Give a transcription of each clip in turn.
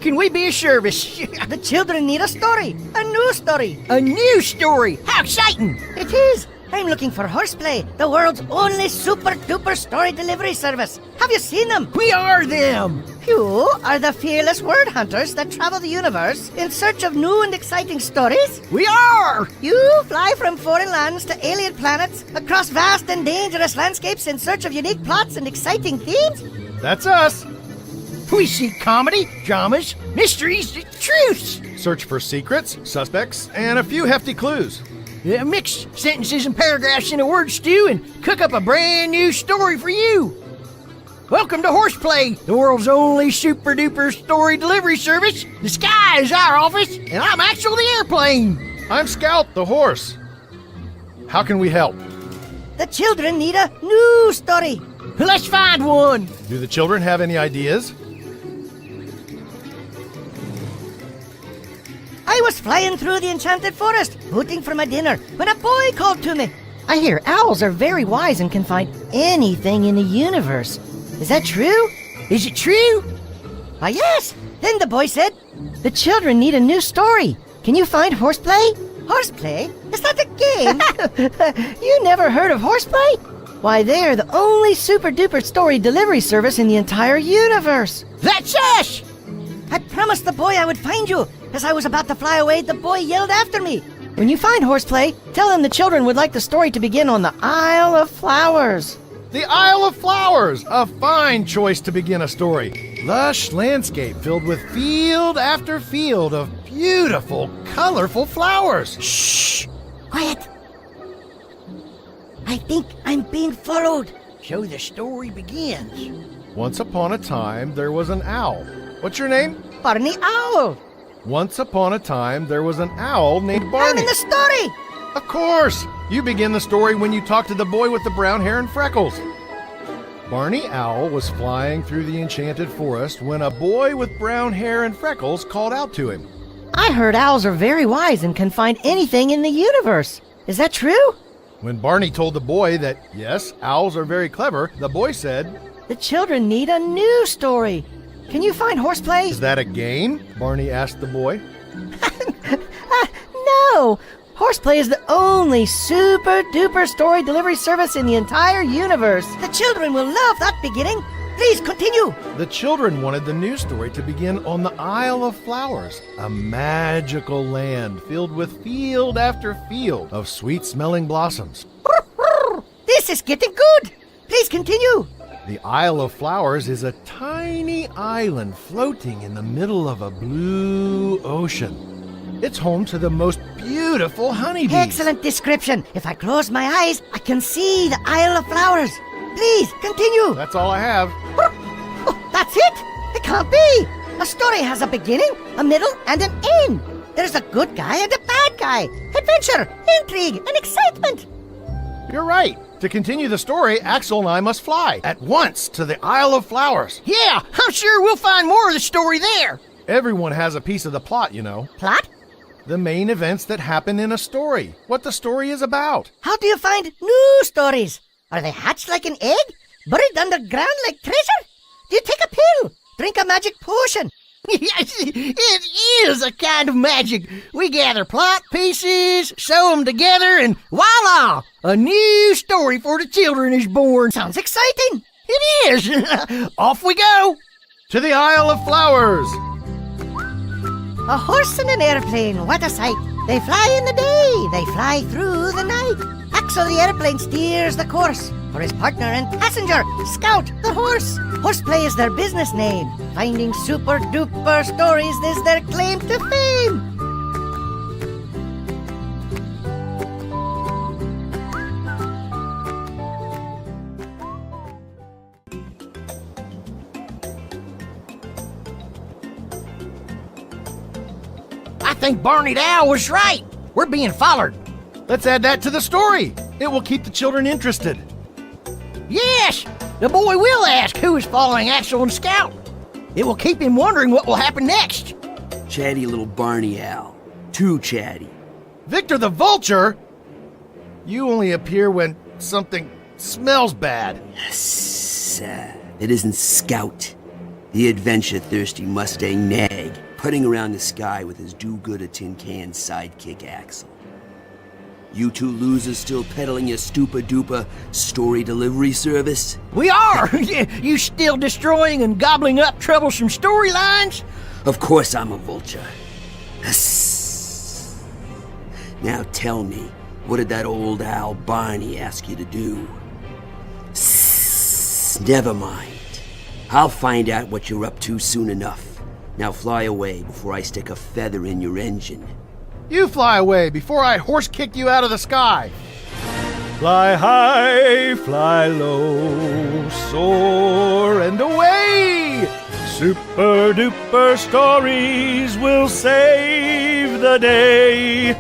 can we be of service? The children need a story. A new story. A new story. How exciting! It is. I'm looking for Horseplay, the world's only super-duper story delivery service. Have you seen them? We are them. You are the fearless word hunters that travel the universe in search of new and exciting stories. We are. You fly from foreign lands to alien planets, across vast and dangerous landscapes in search of unique plots and exciting themes. That's us. We seek comedy, dramas, mysteries, truths. Search for secrets, suspects, and a few hefty clues. Mix sentences and paragraphs in a word stew and cook up a brand new story for you. Welcome to Horseplay, the world's only super-duper story delivery service. The sky is our office, and I'm Axel the airplane. I'm Scout, the horse. How can we help? The children need a new story. Let's find one. Do the children have any ideas? I was flying through the enchanted forest, hooting for my dinner, when a boy called to me. I hear owls are very wise and can find anything in the universe. Is that true? Is it true? Why, yes. Then the boy said, the children need a new story. Can you find Horseplay? Horseplay? Is that a game? You never heard of Horseplay? Why, they're the only super-duper story delivery service in the entire universe. That's us! I promised the boy I would find you. As I was about to fly away, the boy yelled after me. When you find Horseplay, tell them the children would like the story to begin on the Isle of Flowers. The Isle of Flowers! A fine choice to begin a story. Lush landscape filled with field after field of beautiful, colorful flowers. Shh! Quiet! I think I'm being followed. So the story begins. Once upon a time, there was an owl. What's your name? Barney Owl. Once upon a time, there was an owl named Barney. I'm in the story. Of course! You begin the story when you talk to the boy with the brown hair and freckles. Barney Owl was flying through the enchanted forest when a boy with brown hair and freckles called out to him. I heard owls are very wise and can find anything in the universe. Is that true? When Barney told the boy that, yes, owls are very clever, the boy said, The children need a new story. Can you find Horseplay? Is that a game? Barney asked the boy. No! Horseplay is the only super-duper story delivery service in the entire universe. The children will love that beginning. Please continue. The children wanted the new story to begin on the Isle of Flowers, a magical land filled with field after field of sweet-smelling blossoms. This is getting good. Please continue. The Isle of Flowers is a tiny island floating in the middle of a blue ocean. It's home to the most beautiful honeybees. Excellent description. If I close my eyes, I can see the Isle of Flowers. Please, continue. That's all I have. Oh, that's it? It can't be. A story has a beginning, a middle, and an end. There's a good guy and a bad guy. Adventure, intrigue, and excitement. You're right. To continue the story, Axel and I must fly at once to the Isle of Flowers. Yeah, I'm sure we'll find more of the story there. Everyone has a piece of the plot, you know. Plot? The main events that happen in a story. What the story is about. How do you find new stories? Are they hatched like an egg? Buried underground like treasure? Do you take a pill? Drink a magic potion? Yes, it is a kind of magic. We gather plot pieces, sew them together, and voila! A new story for the children is born. Sounds exciting. It is. Off we go. To the Isle of Flowers. A horse and an airplane, what a sight. They fly in the day, they fly through the night. Axel the airplane steers the course. For his partner and passenger, Scout the horse. Horseplay is their business name. Finding super-duper stories is their claim to fame. I think Barney the Owl was right. We're being followed. Let's add that to the story. It will keep the children interested. Yes, the boy will ask who is following Axel and Scout. It will keep him wondering what will happen next. Chatty little Barney Owl. Too chatty. Victor the Vulture? You only appear when something smells bad. Yes, it isn't Scout. The adventure-thirsty Mustang nag, putting around the sky with his do-good-a-tin-can sidekick Axel. You two losers still peddling your stupid-duper story delivery service? We are! You still destroying and gobbling up troublesome storylines? Of course I'm a vulture. Hiss. Now tell me, what did that old owl Barney ask you to do? Never mind. I'll find out what you're up to soon enough. Now fly away before I stick a feather in your engine. You fly away before I horse kick you out of the sky. Fly high, fly low, soar and away. Super duper stories will save the day.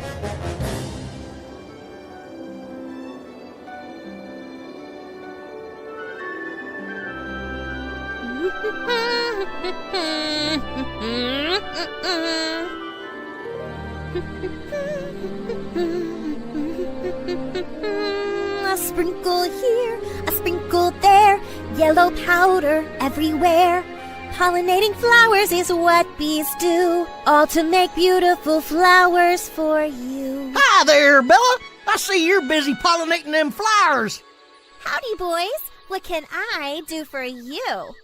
A sprinkle here, a sprinkle there, yellow powder everywhere. Pollinating flowers is what bees do, all to make beautiful flowers for you. Hi there, Bella. I see you're busy pollinating them flowers. Howdy, boys. What can I do for you?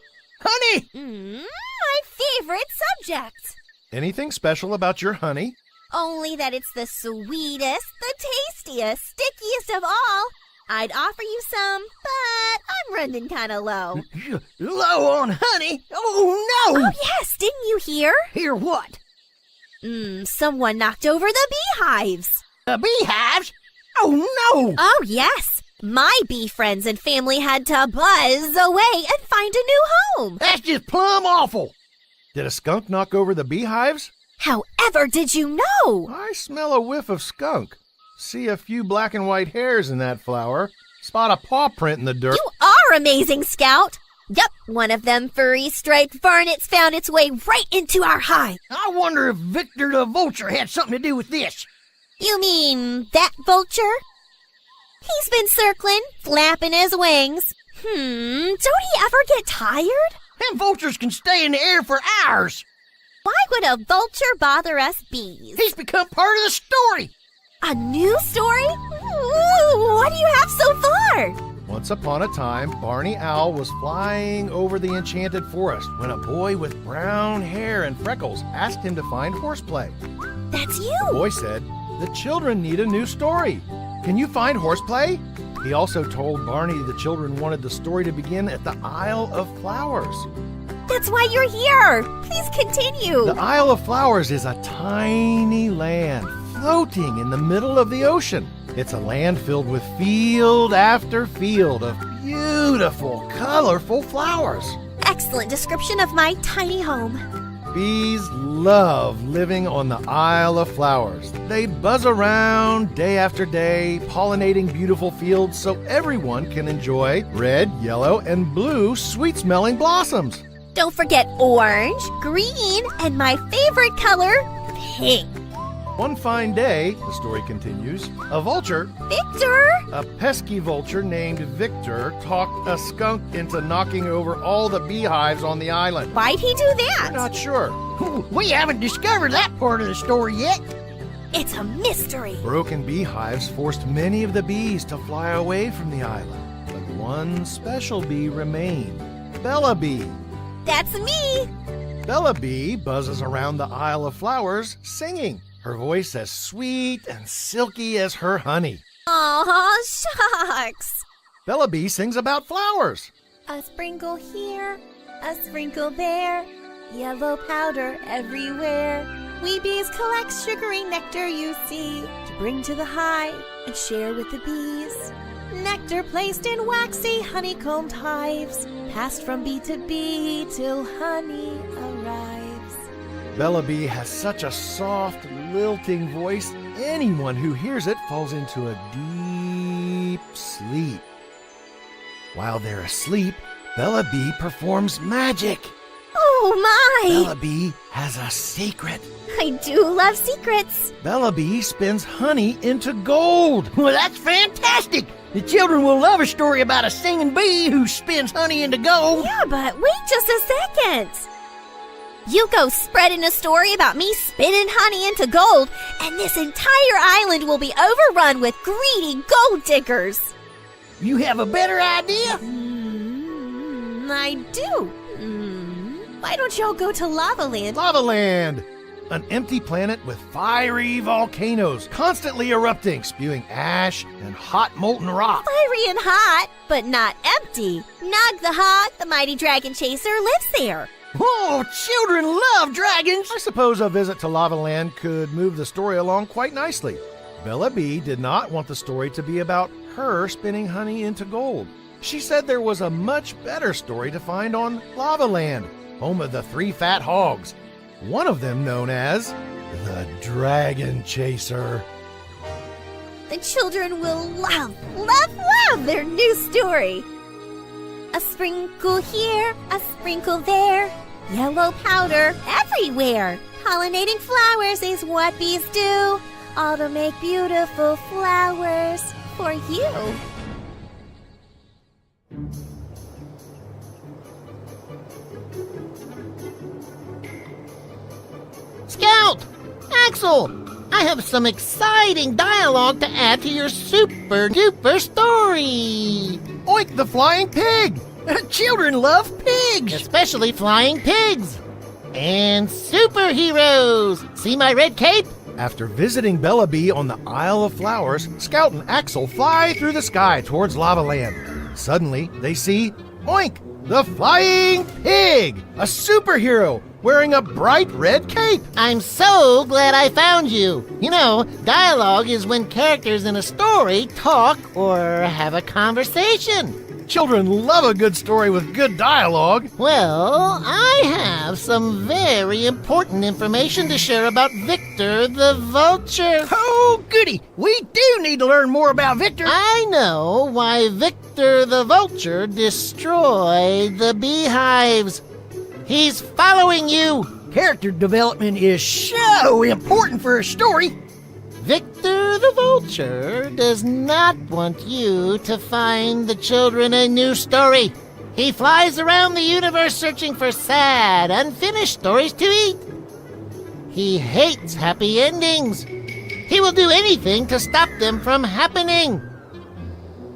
Honey! My favorite subject. Anything special about your honey? Only that it's the sweetest, the tastiest, stickiest of all. I'd offer you some, but I'm running kind of low. Low on honey? Oh, no! Oh, yes, didn't you hear? Hear what? Someone knocked over the beehives. The beehives? Oh, no! Oh, yes. My bee friends and family had to buzz away and find a new home. That's just plumb awful. Did a skunk knock over the beehives? However did you know? I smell a whiff of skunk. See a few black and white hairs in that flower. Spot a paw print in the dirt. You are amazing, Scout. Yep, one of them furry striped varnets found its way right into our hive. I wonder if Victor the Vulture had something to do with this. You mean that vulture? He's been circling, flapping his wings. Don't he ever get tired? Them vultures can stay in the air for hours. Why would a vulture bother us bees? He's become part of the story. A new story? Ooh, what do you have so far? Once upon a time, Barney Owl was flying over the enchanted forest when a boy with brown hair and freckles asked him to find horseplay. That's The you. boy said, "The children need a new story. Can you find horseplay?" He also told Barney the children wanted the story to begin at the Isle of Flowers. That's why you're here. Please continue. The Isle of Flowers is a tiny land floating in the middle of the ocean. It's a land filled with field after field of beautiful, colorful flowers. Excellent description of my tiny home. Bees love living on the Isle of Flowers. They buzz around day after day, pollinating beautiful fields so everyone can enjoy red, yellow, and blue sweet-smelling blossoms. Don't forget orange, green, and my favorite color, pink. One fine day, the story continues, a vulture, Victor? a pesky vulture named Victor, talked a skunk into knocking over all the beehives on the island. Why'd he do that? Not sure. We haven't discovered that part of the story yet. It's a mystery. Broken beehives forced many of the bees to fly away from the island, but one special bee remained, Bella Bee. That's me. Bella Bee buzzes around the Isle of Flowers singing, her voice as sweet and silky as her honey. Aw, shucks. Bella Bee sings about flowers. A sprinkle here, a sprinkle there, yellow powder everywhere. We bees collect sugary nectar, you see, to bring to the hive and share with the bees. Nectar placed in waxy honeycombed hives, passed from bee to bee till honey arrives. Bella Bee has such a soft, lilting voice, anyone who hears it falls into a deep sleep. While they're asleep, Bella Bee performs magic. Oh my! Bella Bee has a secret. I do love secrets. Bella Bee spins honey into gold. Well, that's fantastic. The children will love a story about a singing bee who spins honey into gold. Yeah, but wait just a second. You go spreading a story about me spinning honey into gold, and this entire island will be overrun with greedy gold diggers. You have a better idea? I do. Why don't y'all go to Lava Land? Lava Land! An empty planet with fiery volcanoes constantly erupting, spewing ash and hot molten rock. Fiery and hot, but not empty. Nog the Hog, the mighty dragon chaser, lives there. Oh, children love dragons. I suppose a visit to Lava Land could move the story along quite nicely. Bella Bee did not want the story to be about her spinning honey into gold. She said there was a much better story to find on Lava Land, home of the 3 fat hogs, one of them known as the Dragon Chaser. The children will love their new story. A sprinkle here, a sprinkle there, yellow powder everywhere. Pollinating flowers is what bees do, all to make beautiful flowers for you. Scout! Axel! I have some exciting dialogue to add to your super duper story! Oink the Flying Pig! Children love pigs. Especially flying pigs! And superheroes! See my red cape? After visiting Bella Bee on the Isle of Flowers, Scout and Axel fly through the sky towards Lava Land. Suddenly, they see Oink, the Flying Pig, a superhero wearing a bright red cape. I'm so glad I found you. You know, dialogue is when characters in a story talk or have a conversation. Children love a good story with good dialogue. Well, I have some very important information to share about Victor the Vulture. Oh, goody. We do need to learn more about Victor. I know why Victor the Vulture destroyed the beehives. He's following you. Character development is so important for a story. Victor the Vulture does not want you to find the children a new story. He flies around the universe searching for sad, unfinished stories to eat. He hates happy endings. He will do anything to stop them from happening.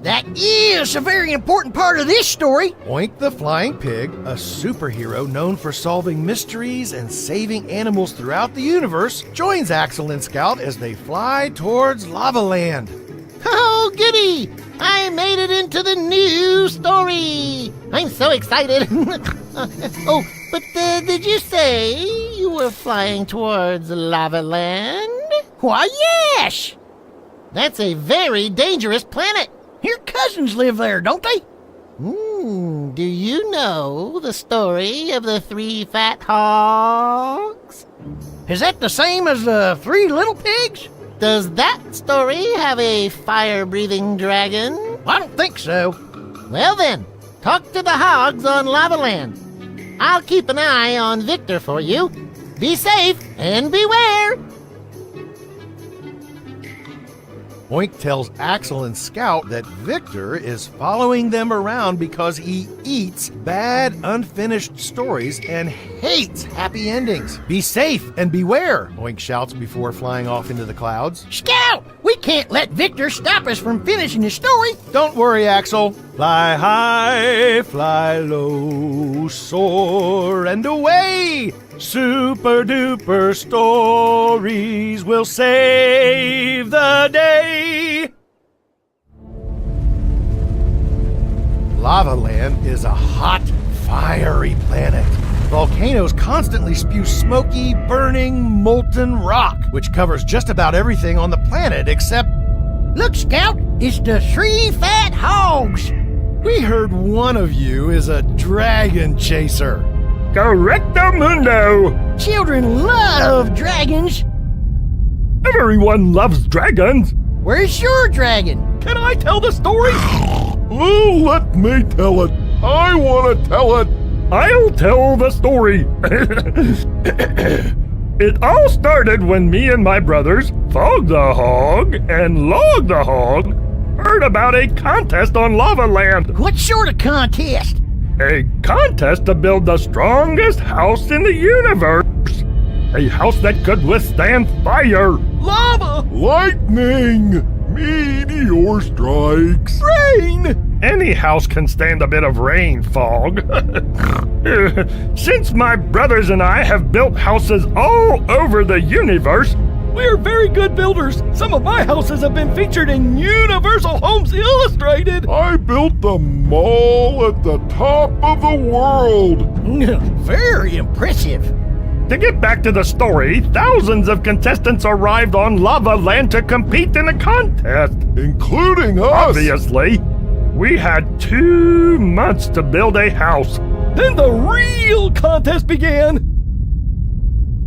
That is a very important part of this story. Oink the Flying Pig, a superhero known for solving mysteries and saving animals throughout the universe, joins Axel and Scout as they fly towards Lava Land. Oh, goody! I made it into the new story! I'm so excited! Oh, but did you say you were flying towards Lava Land? Why, yes. That's a very dangerous planet! Your cousins live there, don't they? Do you know the story of the 3 fat hogs? Is that the same as the 3 little pigs? Does that story have a fire-breathing dragon? I don't think so. Well then, talk to the hogs on Lava Land. I'll keep an eye on Victor for you. Be safe and beware! Oink tells Axel and Scout that Victor is following them around because he eats bad, unfinished stories and hates happy endings. Be safe and beware, Oink shouts before flying off into the clouds. Scout, we can't let Victor stop us from finishing his story. Don't worry, Axel. Fly high, fly low, soar and away. Super duper stories will save the day. Lava Land is a hot, fiery planet. Volcanoes constantly spew smoky, burning, molten rock, which covers just about everything on the planet except... Look, Scout, it's the 3 fat hogs. We heard one of you is a dragon chaser. Correctamundo! Children love dragons. Everyone loves dragons! Where's your dragon? Can I tell the story? Oh, let me tell it. I want to tell it. I'll tell the story. It all started when me and my brothers, Fog the Hog and Log the Hog, heard heard about a contest on Lava Land. What sort of contest? A contest to build the strongest house in the universe. A house that could withstand fire, Lava! lightning, meteor strikes, rain. Any house can stand a bit of rain, Fog. Since my brothers and I have built houses all over the universe, we're very good builders. Some of my houses have been featured in Universal Homes Illustrated. I built the mall at the top of the world. Very impressive. To get back to the story, thousands of contestants arrived on Lava Land to compete in a contest. Including us. Obviously, we had 2 months to build a house. Then the real contest began.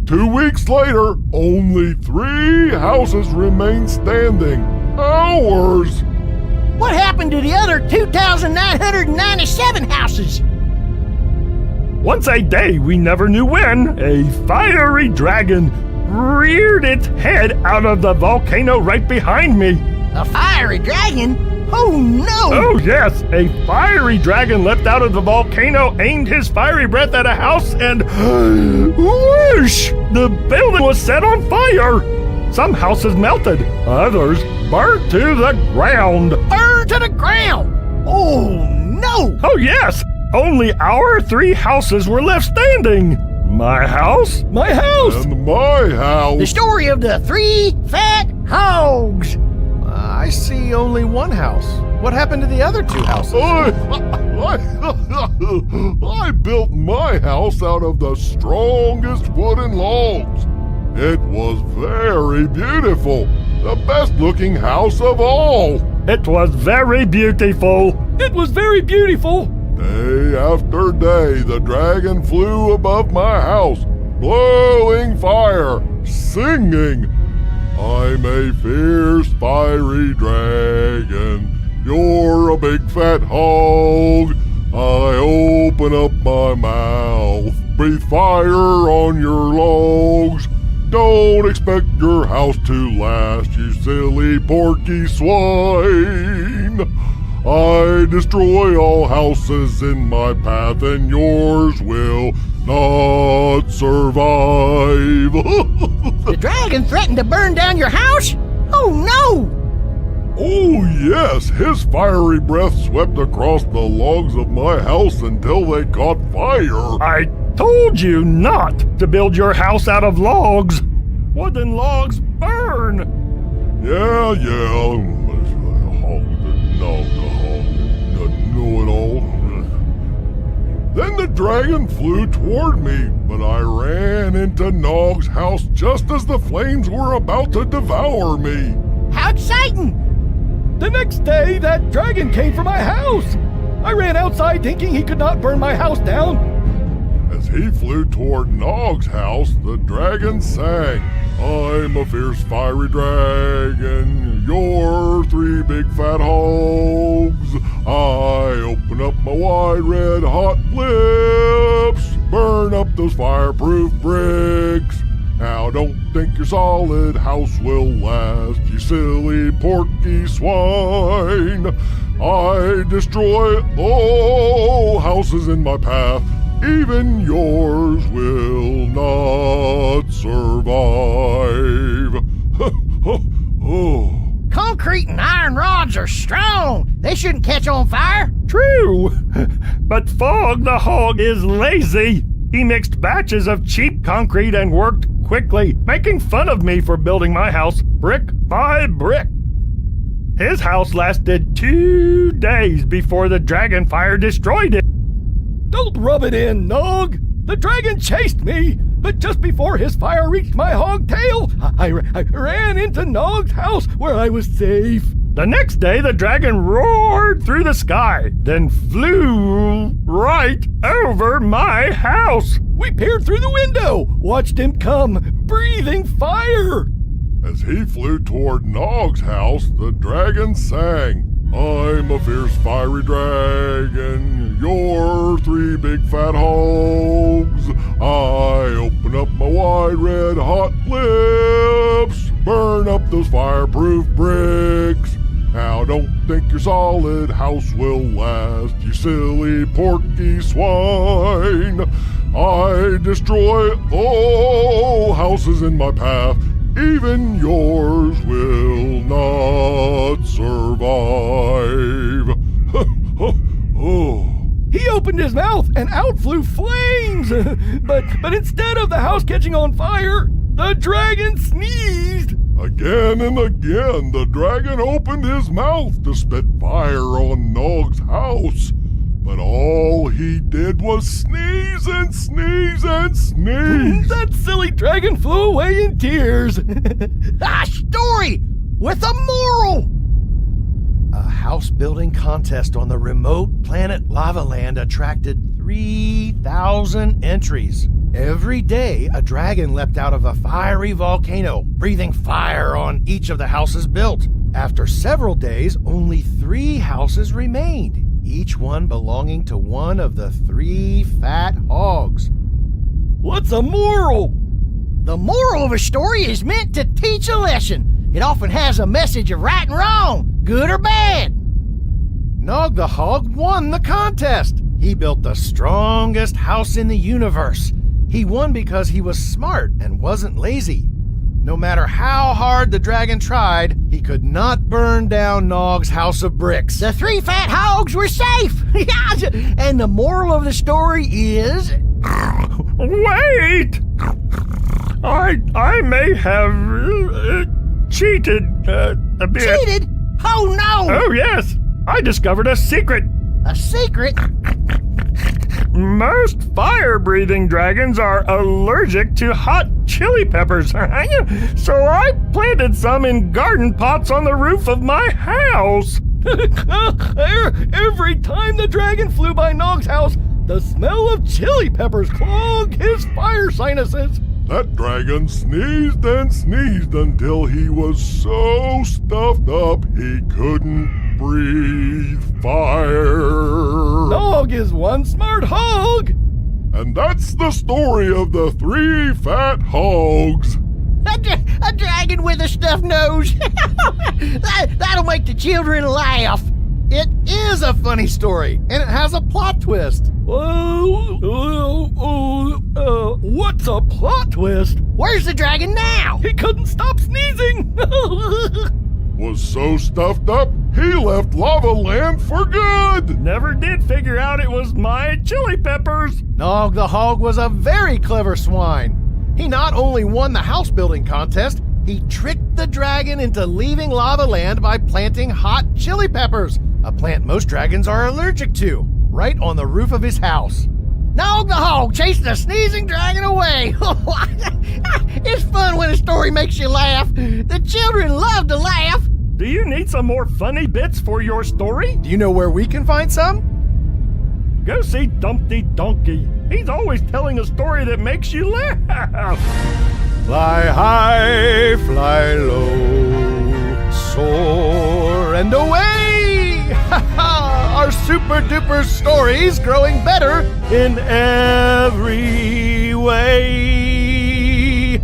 2 weeks later, only 3 houses remain standing. Ours. What happened to the other 2,997 houses? Once a day, we never knew when, a fiery dragon reared its head out of the volcano right behind me. A fiery dragon? Oh no! Oh yes, a fiery dragon leapt out of the volcano, aimed his fiery breath at a house, and whoosh! The building was set on fire. Some houses melted, others burnt to the ground. Burn to the ground! Oh no! Oh yes, only our 3 houses were left standing. My house, my house, And my house. The story of the 3 fat hogs. I see only one house. What happened to the other 2 houses? I built my house out of the strongest wooden logs. It was very beautiful. The best looking house of all. It was very beautiful. It was very beautiful. Day after day, the dragon flew above my house, blowing fire, singing, I'm a fierce fiery dragon. You're a big fat hog. I open up my mouth, breathe fire on your logs. Don't expect your house to last, you silly porky swine. I destroy all houses in my path, and yours will not survive. The dragon threatened to burn down your house? Oh no! Oh yes, his fiery breath swept across the logs of my house until they caught fire. I told you not to build your house out of logs. Wooden logs burn. Yeah. Know-it-all. Then the dragon flew toward me, but I ran into Nog's house just as the flames were about to devour me. How exciting! The next day, that dragon came for my house. I ran outside thinking he could not burn my house down. As he flew toward Nog's house, the dragon sang, I'm a fierce fiery dragon, you're 3 big fat hogs. I open up my wide red hot lips, burn up those fireproof bricks. Now don't think your solid house will last, you silly porky swine. I destroy all houses in my path, even yours will not survive. Oh. Concrete and iron rods are strong. They shouldn't catch on fire. True. But Fog the Hog is lazy. He mixed batches of cheap concrete and worked quickly, making fun of me for building my house brick by brick. His house lasted 2 days before the dragon fire destroyed it. Don't rub it in, Nog. The dragon chased me, but just before his fire reached my hog tail, I ran into Nog's house where I was safe. The next day, the dragon roared through the sky, then flew right over my house. We peered through the window, watched him come, breathing fire. As he flew toward Nog's house, the dragon sang, I'm a fierce fiery dragon, you're 3 big fat hogs. I open up my wide red hot lips, burn up those fireproof bricks. Now don't think your solid house will last, you silly porky swine? I destroy all houses in my path. Even yours will not survive. Oh. He opened his mouth and out flew flames. But instead of the house catching on fire, the dragon sneezed. Again and again, the dragon opened his mouth to spit fire on Nog's house. But all he did was sneeze and sneeze and sneeze. That silly dragon flew away in tears. A story with a moral. A house building contest on the remote planet Lavaland attracted 3,000 entries. Every day, a dragon leapt out of a fiery volcano, breathing fire on each of the houses built. After several days, only 3 houses remained, each one belonging to one of the 3 fat hogs. What's a moral? The moral of a story is meant to teach a lesson. It often has a message of right and wrong, good or bad. Nog the Hog won the contest. He built the strongest house in the universe. He won because he was smart and wasn't lazy. No matter how hard the dragon tried, he could not burn down Nog's house of bricks. The 3 fat hogs were safe. And the moral of the story is... Wait! I may have cheated a bit. Cheated? Oh no! Oh yes! I discovered a secret. A secret? Most fire-breathing dragons are allergic to hot chili peppers. So I planted some in garden pots on the roof of my house. Every time the dragon flew by Nog's house, the smell of chili peppers clogged his fire sinuses. That dragon sneezed and sneezed until he was so stuffed up he couldn't breathe fire. Nog is one smart hog. And that's the story of the 3 fat hogs. A dragon with a stuffed nose. That'll make the children laugh. It is a funny story, and it has a plot twist. What's a plot twist? Where's the dragon now? He couldn't stop sneezing. Was so stuffed up, he left Lava Land for good. Never did figure out it was my chili peppers. Nog the Hog was a very clever swine. He not only won the house building contest, he tricked the dragon into leaving Lava Land by planting hot chili peppers, a plant most dragons are allergic to, right on the roof of his house. Nog the Hog chased the sneezing dragon away. It's fun when a story makes you laugh. The children love to laugh. Do you need some more funny bits for your story? Do you know where we can find some? Go see Dumpty Donkey. He's always telling a story that makes you laugh. Fly high, fly low, soar and away! Our super duper stories growing better in every way.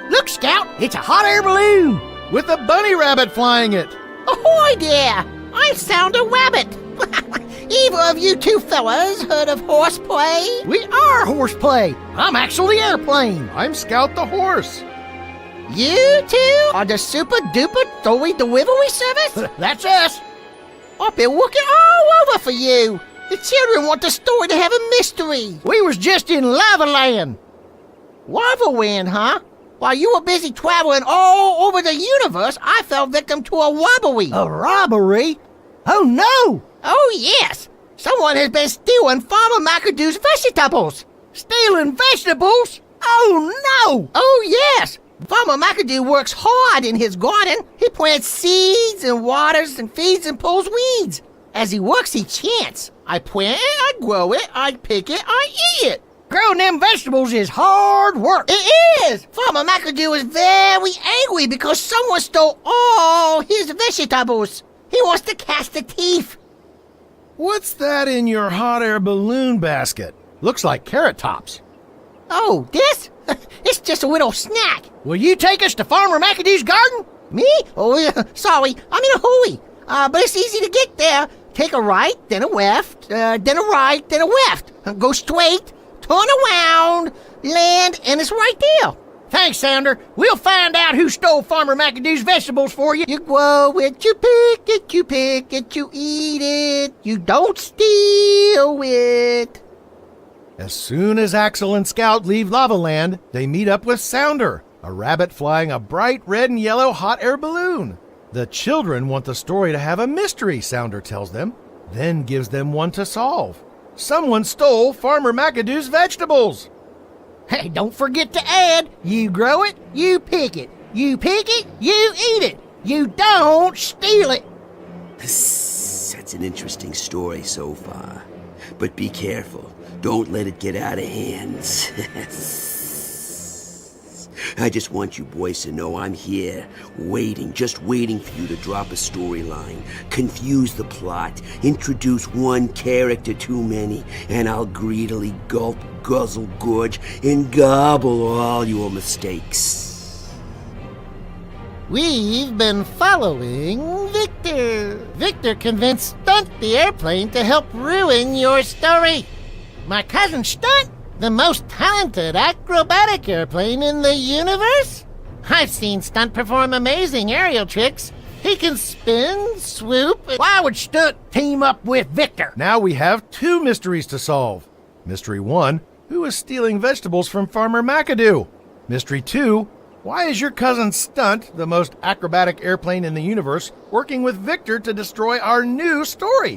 Look, Scout, it's a hot air balloon. With a bunny rabbit flying it. Ahoy there! I'm Sounder Rabbit. Either of you 2 fellas heard of horseplay? We are horseplay. I'm Axel the airplane. I'm Scout the horse. You 2 are the super duper story delivery service? That's us. I've been looking all over for you. The children want the story to have a mystery. We was just in Lava Land. Lava Land, huh? While you were busy traveling all over the universe, I fell victim to a robbery. A robbery? Oh no! Oh yes! Someone has been stealing Farmer McAdoo's vegetables. Stealing vegetables? Oh no! Oh yes! Farmer McAdoo works hard in his garden. He plants seeds and waters and feeds and pulls weeds. As he works, he chants. I plant it, I grow it, I pick it, I eat it. Growing them vegetables is hard work. It is! Farmer McAdoo is very angry because someone stole all his vegetables. He wants to catch the thief. What's that in your hot air balloon basket? Looks like carrot tops. Oh, this? It's just a little snack. Will you take us to Farmer McAdoo's garden? Me? Oh, yeah, sorry, I'm in a hurry. But it's easy to get there. Take a right, then a left, then a right, then a left. Go straight, turn around, land, and it's right there. Thanks, Sounder. We'll find out who stole Farmer McAdoo's vegetables for you. You grow it, you pick it, you eat it. You don't steal it. As soon as Axel and Scout leave Lava Land, they meet up with Sounder, a rabbit flying a bright red and yellow hot air balloon. The children want the story to have a mystery, Sounder tells them, then gives them one to solve. Someone stole Farmer McAdoo's vegetables. Hey, don't forget to add, you grow it, you pick it. You pick it, you eat it. You don't steal it. That's an interesting story so far. But be careful. Don't let it get out of hands. I just want you boys to know I'm here, just waiting for you to drop a storyline, confuse the plot, introduce one character too many, and I'll greedily gulp, guzzle, gorge, and gobble all your mistakes. We've been following Victor. Victor convinced Stunt the airplane to help ruin your story. My cousin Stunt? The most talented acrobatic airplane in the universe? I've seen Stunt perform amazing aerial tricks. He can spin, swoop. Why would Stunt team up with Victor? Now we have two mysteries to solve. Mystery 1, who is stealing vegetables from Farmer McAdoo? Mystery 2, why is your cousin Stunt, the most acrobatic airplane in the universe, working with Victor to destroy our new story?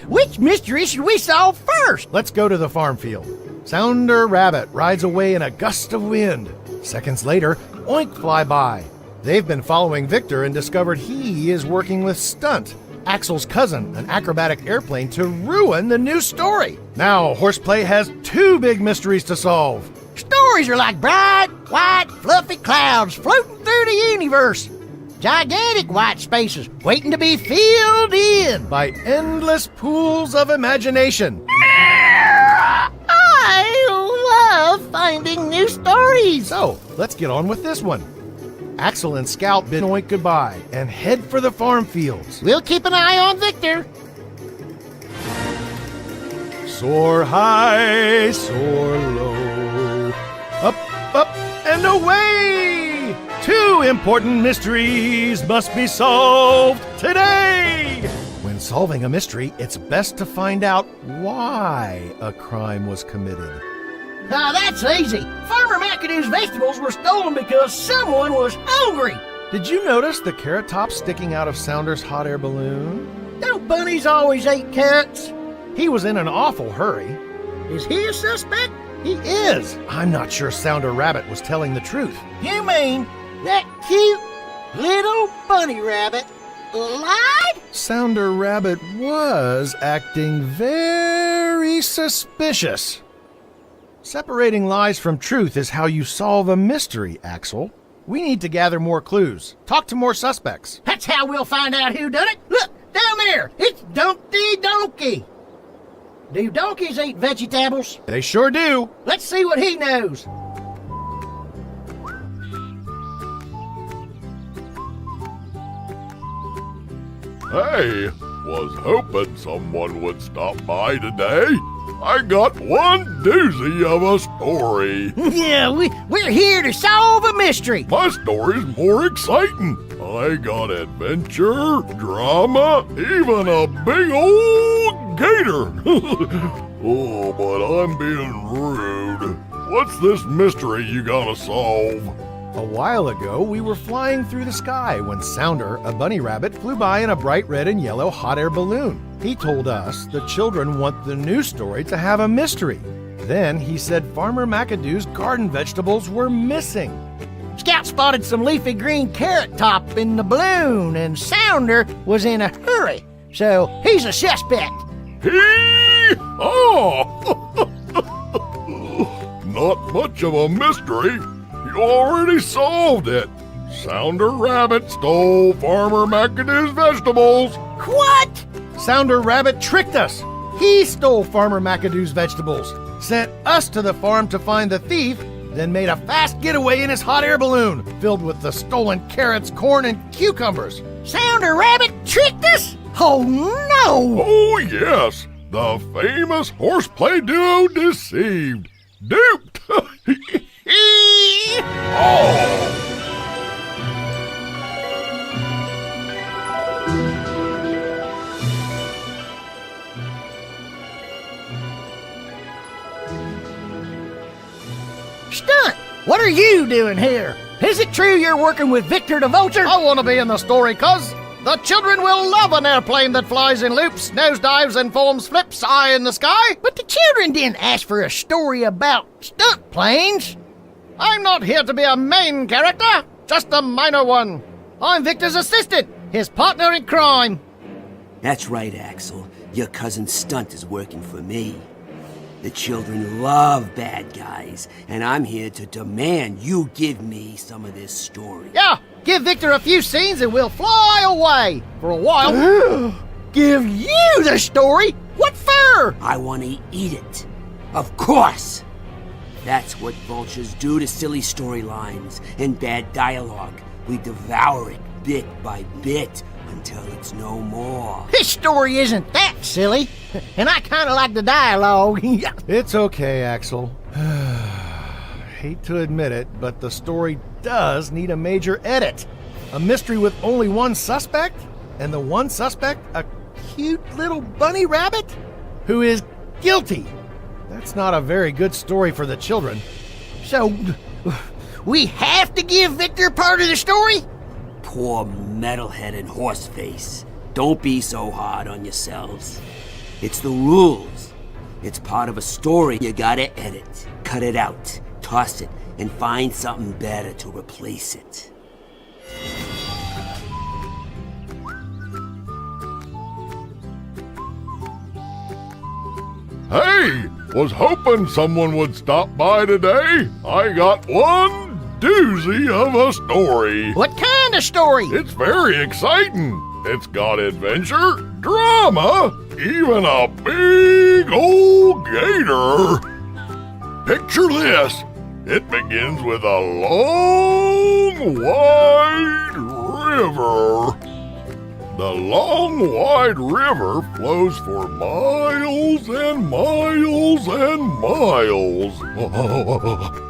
Which mystery should we solve first? Let's go to the farm field. Sounder Rabbit rides away in a gust of wind. Seconds later, Oink fly by. They've been following Victor and discovered he is working with Stunt, Axel's cousin, an acrobatic airplane, to ruin the new story. Now, Horseplay has two big mysteries to solve. Stories are like bright, white, fluffy clouds floating through the universe. Gigantic white spaces waiting to be filled in By endless pools of imagination. I love finding new stories. So, let's get on with this one. Axel and Scout bid Oink goodbye and head for the farm fields. We'll keep an eye on Victor. Soar high, soar low. Up, and away! Two important mysteries must be solved today! When solving a mystery, it's best to find out why a crime was committed. Now that's easy. Farmer McAdoo's vegetables were stolen because someone was hungry. Did you notice the carrot top sticking out of Sounder's hot air balloon? Don't bunnies always eat carrots? He was in an awful hurry. Is he a suspect? He is. I'm not sure Sounder Rabbit was telling the truth. You mean that cute little bunny rabbit lied? Sounder Rabbit was acting very suspicious. Separating lies from truth is how you solve a mystery, Axel. We need to gather more clues. Talk to more suspects. That's how we'll find out who done it. Look, down there. It's Dumpty Donkey. Do donkeys eat vegetables? They sure do. Let's see what he knows. Hey, was hoping someone would stop by today. I got one doozy of a story. Yeah, we're here to solve a mystery. My story's more exciting. I got adventure, drama, even a big old gator. Oh, but I'm being rude. What's this mystery you gotta solve? A while ago, we were flying through the sky when Sounder, a bunny rabbit, flew by in a bright red and yellow hot air balloon. He told us the children want the new story to have a mystery. Then he said Farmer McAdoo's garden vegetables were missing. Scout spotted some leafy green carrot top in the balloon, and Sounder was in a hurry, so he's a suspect. Hee-haw! Not much of a mystery. You already solved it. Sounder Rabbit stole Farmer McAdoo's vegetables. What? Sounder Rabbit tricked us. He stole Farmer McAdoo's vegetables, sent us to the farm to find the thief, then made a fast getaway in his hot air balloon filled with the stolen carrots, corn, and cucumbers. Sounder Rabbit tricked us? Oh no! Oh, yes, the famous horseplay duo deceived. Duped! Oh! Stunt, what are you doing here? Is it true you're working with Victor the Vulture? I want to be in the story, cuz the children will love an airplane that flies in loops, nosedives, and forms flips high in the sky. But the children didn't ask for a story about stunt planes. I'm not here to be a main character, just a minor one. I'm Victor's assistant, his partner in crime. That's right, Axel. Your cousin Stunt is working for me. The children love bad guys, and I'm here to demand you give me some of this story. Yeah, give Victor a few scenes and we'll fly away for a while. Give you the story? What for? I want to eat it. Of course! That's what vultures do to silly storylines and bad dialogue. We devour it bit by bit until it's no more. This story isn't that silly, and I kind of like the dialogue. It's okay, Axel. Hate to admit it, but the story does need a major edit. A mystery with only one suspect, and the one suspect a cute little bunny rabbit who is guilty. That's not a very good story for the children. So, we have to give Victor part of the story? Poor metalhead and horseface. Don't be so hard on yourselves. It's the rules. It's part of a story you gotta edit. Cut it out, toss it, and find something better to replace it. Hey, was hoping someone would stop by today. I got one doozy of a story. What kind of story? It's very exciting. It's got adventure, drama, even a big old gator. Picture this. It begins with a long, wide river. The long, wide river flows for miles and miles and miles.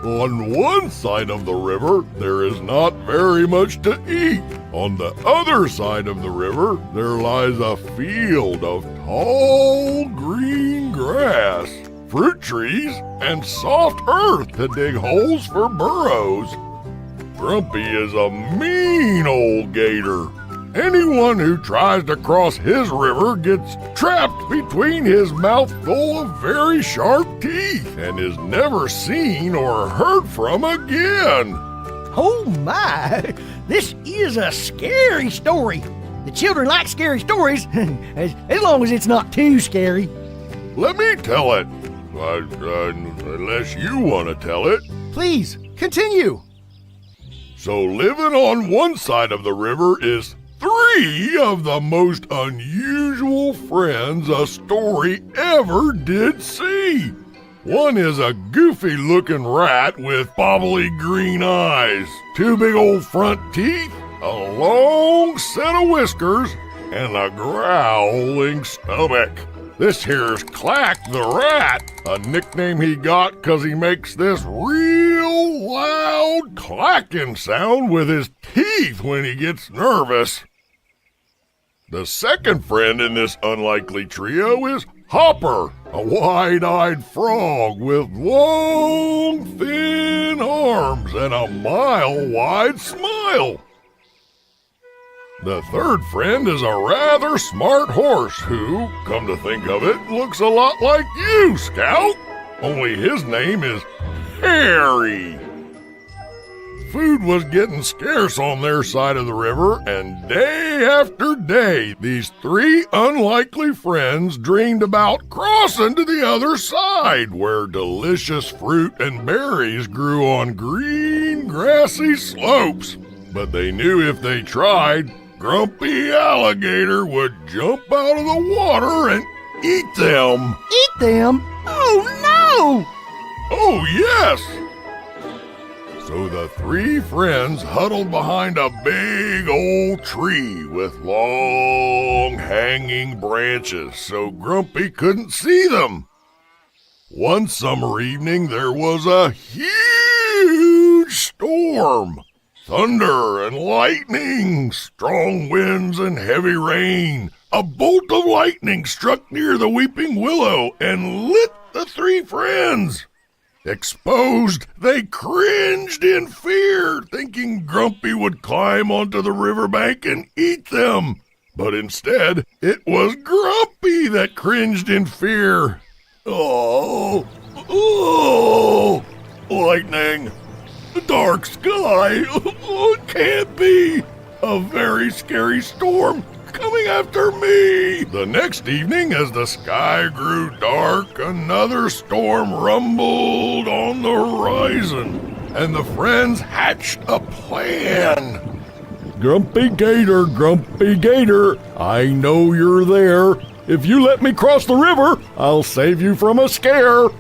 On one side of the river, there is not very much to eat. On the other side of the river, there lies a field of tall green grass, fruit trees, and soft earth to dig holes for burrows. Grumpy is a mean old gator. Anyone who tries to cross his river gets trapped between his mouthful of very sharp teeth and is never seen or heard from again. Oh my! This is a scary story. The children like scary stories, as long as it's not too scary. Let me tell it. Unless you want to tell it. Please, continue. So living on one side of the river is 3 of the most unusual friends a story ever did see. One is a goofy-looking rat with bobbly green eyes, 2 big old front teeth, a long set of whiskers, and a growling stomach. This here's Clack the Rat, a nickname he got 'cause he makes this real loud clacking sound with his teeth when he gets nervous. The second friend in this unlikely trio is Hopper, a wide-eyed frog with long, thin arms and a mile-wide smile. The third friend is a rather smart horse who, come to think of it, looks a lot like you, Scout. Only his name is Harry. Food was getting scarce on their side of the river, and day after day, these 3 unlikely friends dreamed about crossing to the other side, where delicious fruit and berries grew on green, grassy slopes. But they knew if they tried, Grumpy Alligator would jump out of the water and eat them. Eat them? Oh no! Oh, yes! So the three friends huddled behind a big old tree with long hanging branches so Grumpy couldn't see them. One summer evening there was a huge storm. Thunder and lightning, strong winds and heavy rain. A bolt of lightning struck near the weeping willow and lit the three friends. Exposed, they cringed in fear, thinking Grumpy would climb onto the riverbank and eat them. But instead, it was Grumpy that cringed in fear. Oh, lightning, dark sky, it can't be. A very scary storm coming after me. The next evening, as the sky grew dark, another storm rumbled on the horizon, and the friends hatched a plan. Grumpy Gator, I know you're there. If you let me cross the river, I'll save you from a scare.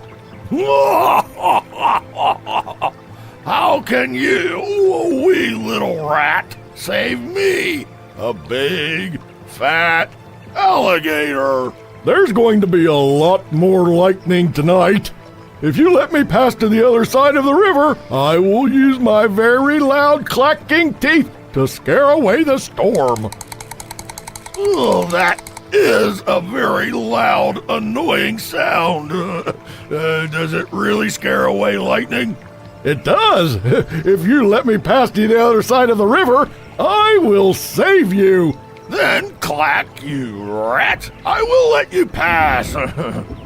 How can you, a wee little rat, save me, a big, fat alligator? There's going to be a lot more lightning tonight. If you let me pass to the other side of the river, I will use my very loud clacking teeth to scare away the storm. Oh, that is a very loud, annoying sound. Does it really scare away lightning? It does. If you let me pass to the other side of the river, I will save you. Then clack, you rat. I will let you pass.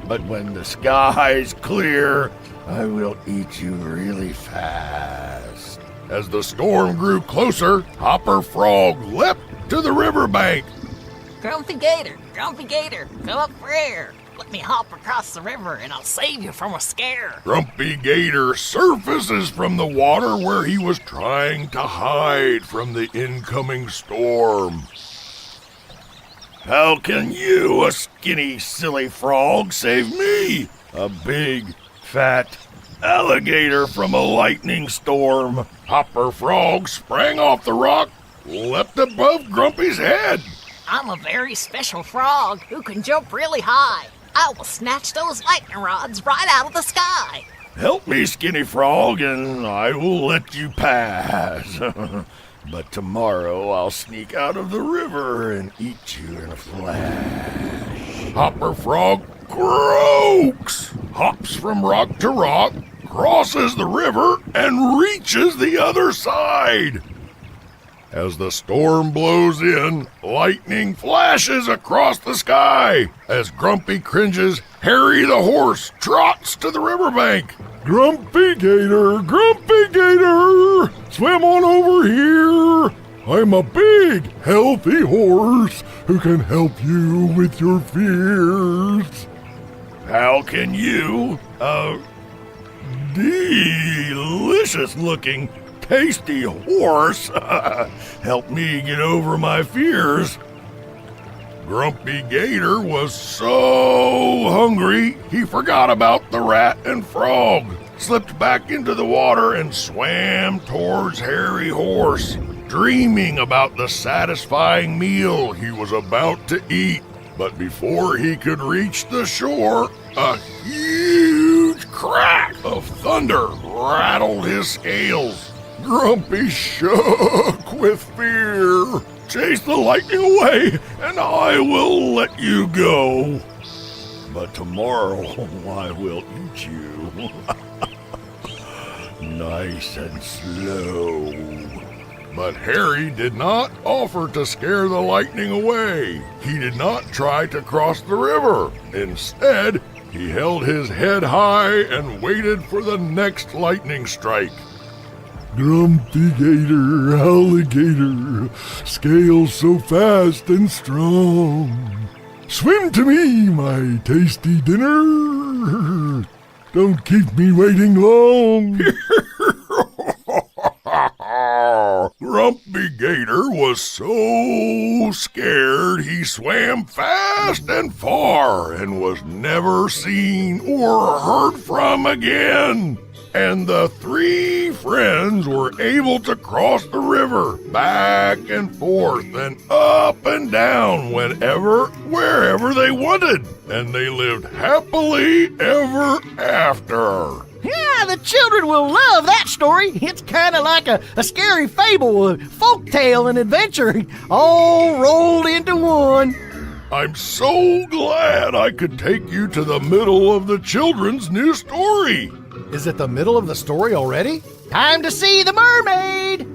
But when the sky's clear, I will eat you really fast. As the storm grew closer, Hopper Frog leapt to the riverbank. Grumpy Gator, come up for air. Let me hop across the river and I'll save you from a scare. Grumpy Gator surfaces from the water where he was trying to hide from the incoming storm. How can you, a skinny, silly frog, save me, a big, fat alligator from a lightning storm? Hopper Frog sprang off the rock, leapt above Grumpy's head. I'm a very special frog who can jump really high. I will snatch those lightning rods right out of the sky. Help me, Skinny Frog, and I will let you pass. But tomorrow I'll sneak out of the river and eat you in a flash. Hopper Frog croaks, hops from rock to rock, crosses the river, and reaches the other side. As the storm blows in, lightning flashes across the sky. As Grumpy cringes, Harry the horse trots to the riverbank. Grumpy Gator, swim on over here. I'm a big, healthy horse who can help you with your fears. How can you, delicious-looking, tasty horse help me get over my fears? Grumpy Gator was so hungry he forgot about the rat and frog, slipped back into the water and swam towards Hairy Horse, dreaming about the satisfying meal he was about to eat. But before he could reach the shore, a huge crack of thunder rattled his scales. Grumpy shook with fear. Chase the lightning away, and I will let you go. But tomorrow I will eat you. Nice and slow. But Harry did not offer to scare the lightning away. He did not try to cross the river. Instead, he held his head high and waited for the next lightning strike. Grumpy Gator, alligator, scales so fast and strong. Swim to me, my tasty dinner. Don't keep me waiting long. Grumpy Gator was so scared he swam fast and far and was never seen or heard from again. and the three friends were able to cross the river back and forth and up and down wherever they wanted. And they lived happily ever after. Yeah, the children will love that story. It's kind of like a scary fable, a folk tale, and adventure, all rolled into one. I'm so glad I could take you to the middle of the children's new story. Is it the middle of the story already? Time to see the mermaid.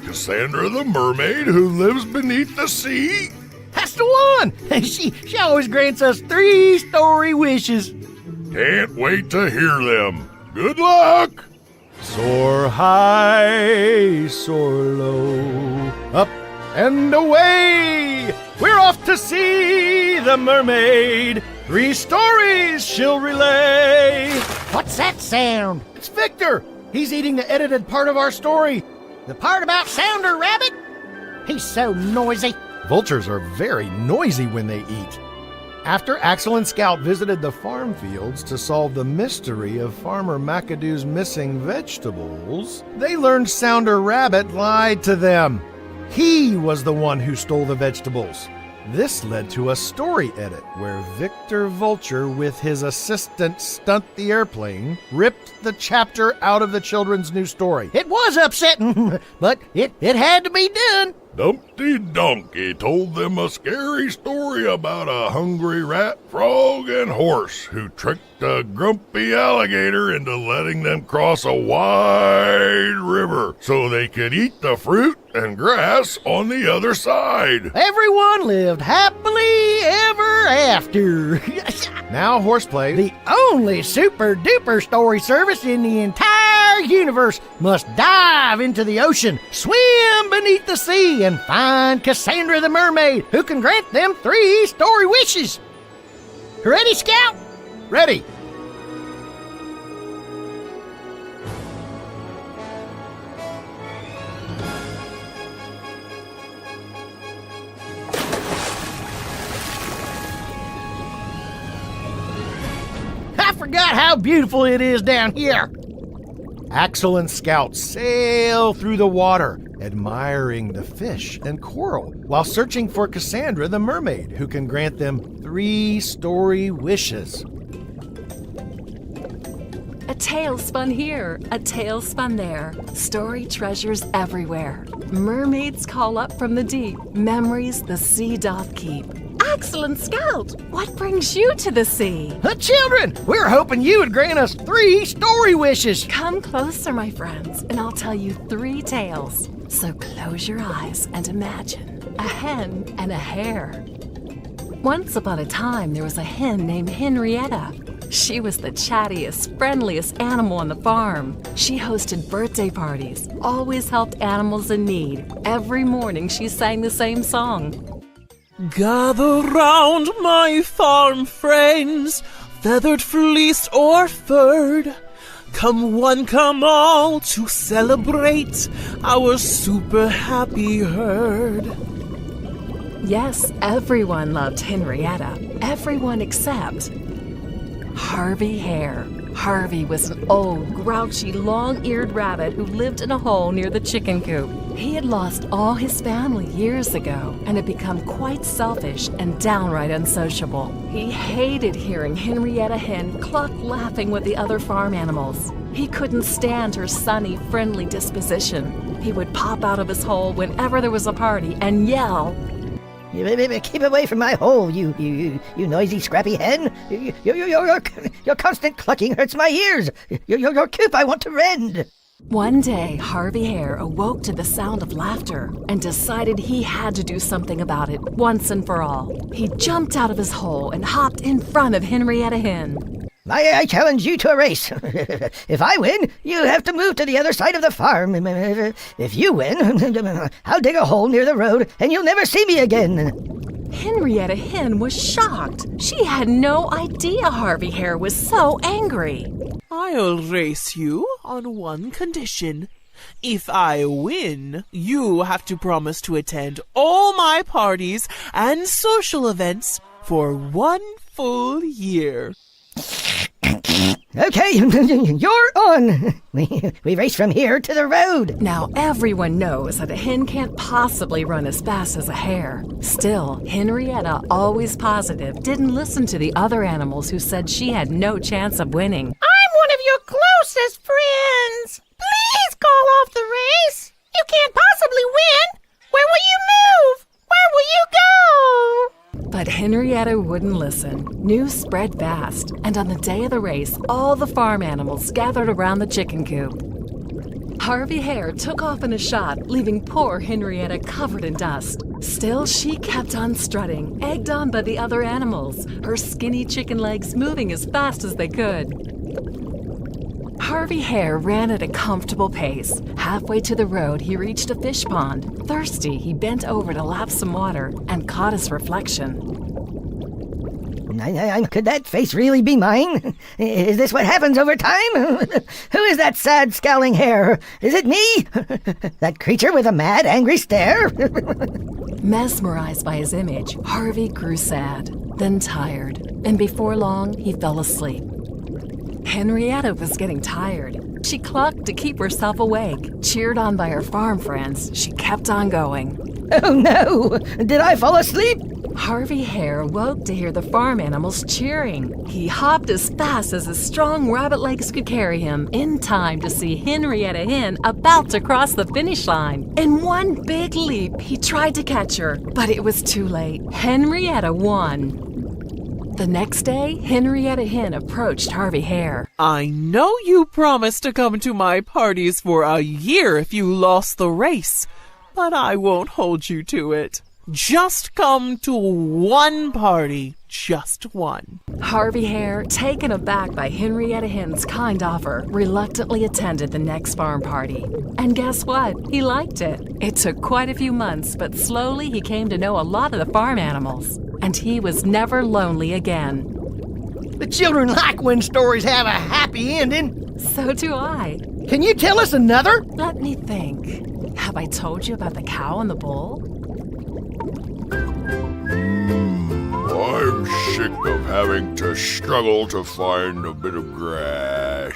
Cassandra the mermaid who lives beneath the sea? That's the one. She always grants us 3 story wishes. Can't wait to hear them. Good luck! Soar high, soar low, up and away. We're off to see the mermaid. 3 stories she'll relay. What's that sound? It's Victor. He's eating the edited part of our story. The part about Sounder Rabbit? He's so noisy. Vultures are very noisy when they eat. After Axel and Scout visited the farm fields to solve the mystery of Farmer McAdoo's missing vegetables, they learned Sounder Rabbit lied to them. He was the one who stole the vegetables. This led to a story edit where Victor Vulture, with his assistant Stunt the Airplane, ripped the chapter out of the children's new story. It was upsetting, but it had to be done. Dumpty Donkey told them a scary story about a hungry rat, frog, and horse who tricked a grumpy alligator into letting them cross a wide river so they could eat the fruit and grass on the other side. Everyone lived happily ever after. Now Horseplay, The only super duper story service in the entire universe, must dive into the ocean, swim beneath the sea, and find Cassandra the mermaid, who can grant them 3 story wishes. Ready, Scout? ready. I forgot how beautiful it is down here. Axel and Scout sail through the water, admiring the fish and coral, while searching for Cassandra the mermaid, who can grant them 3 story wishes. A tale spun here, a tale spun there. Story treasures everywhere. Mermaids call up from the deep. Memories the sea doth keep. Axel and Scout, what brings you to the sea? The children, we're hoping you would grant us 3 story wishes. Come closer, my friends, and I'll tell you 3 tales. So close your eyes and imagine a hen and a hare. Once upon a time, there was a hen named Henrietta. She was the chattiest, friendliest animal on the farm. She hosted birthday parties, always helped animals in need. Every morning, she sang the same song. Gather round, my farm friends, feathered, fleeced, or furred. Come one, come all, to celebrate our super happy herd. Yes, everyone loved Henrietta. Everyone except Harvey Hare. Harvey was an old, grouchy, long-eared rabbit who lived in a hole near the chicken coop. He had lost all his family years ago and had become quite selfish and downright unsociable. He hated hearing Henrietta Hen cluck laughing with the other farm animals. He couldn't stand her sunny, friendly disposition. He would pop out of his hole whenever there was a party and yell, Keep away from my hole, you noisy, scrappy hen. Your constant clucking hurts my ears. Your coop I want to rend. One day, Harvey Hare awoke to the sound of laughter and decided he had to do something about it once and for all. He jumped out of his hole and hopped in front of Henrietta Hen. I challenge you to a race. If I win, you have to move to the other side of the farm. If you win, I'll dig a hole near the road and you'll never see me again. Henrietta Hen was shocked. She had no idea Harvey Hare was so angry. I'll race you on one condition. If I win, you have to promise to attend all my parties and social events for 1 full year. Okay, you're on. We race from here to the road. Now everyone knows that a hen can't possibly run as fast as a hare. Still, Henrietta, always positive, didn't listen to the other animals who said she had no chance of winning. I'm one of your closest friends. Please call off the race. You can't possibly win. Where will you move? Where will you go? But Henrietta wouldn't listen. News spread fast, and on the day of the race, all the farm animals gathered around the chicken coop. Harvey Hare took off in a shot, leaving poor Henrietta covered in dust. Still, she kept on strutting, egged on by the other animals, her skinny chicken legs moving as fast as they could. Harvey Hare ran at a comfortable pace. Halfway to the road, he reached a fish pond. Thirsty, he bent over to lap some water and caught his reflection. Could that face really be mine? Is this what happens over time? Who is that sad, scowling hare? Is it me? That creature with a mad, angry stare? Mesmerized by his image, Harvey grew sad, then tired, and before long, he fell asleep. Henrietta was getting tired. She clucked to keep herself awake. Cheered on by her farm friends, she kept on going. Oh no! Did I fall asleep? Harvey Hare woke to hear the farm animals cheering. He hopped as fast as his strong rabbit legs could carry him, in time to see Henrietta Hen about to cross the finish line. In one big leap, he tried to catch her, but it was too late. Henrietta won. The next day, Henrietta Hen approached Harvey Hare. I know you promised to come to my parties for a year if you lost the race, but I won't hold you to it. Just come to one party, just one. Harvey Hare, taken aback by Henrietta Hen's kind offer, reluctantly attended the next farm party. And guess what? He liked it. It took quite a few months, but slowly he came to know a lot of the farm animals. And he was never lonely again. The children like when stories have a happy ending. So do I. Can you tell us another? Let me think. Have I told you about the cow and the bull? I'm sick of having to struggle to find a bit of grass.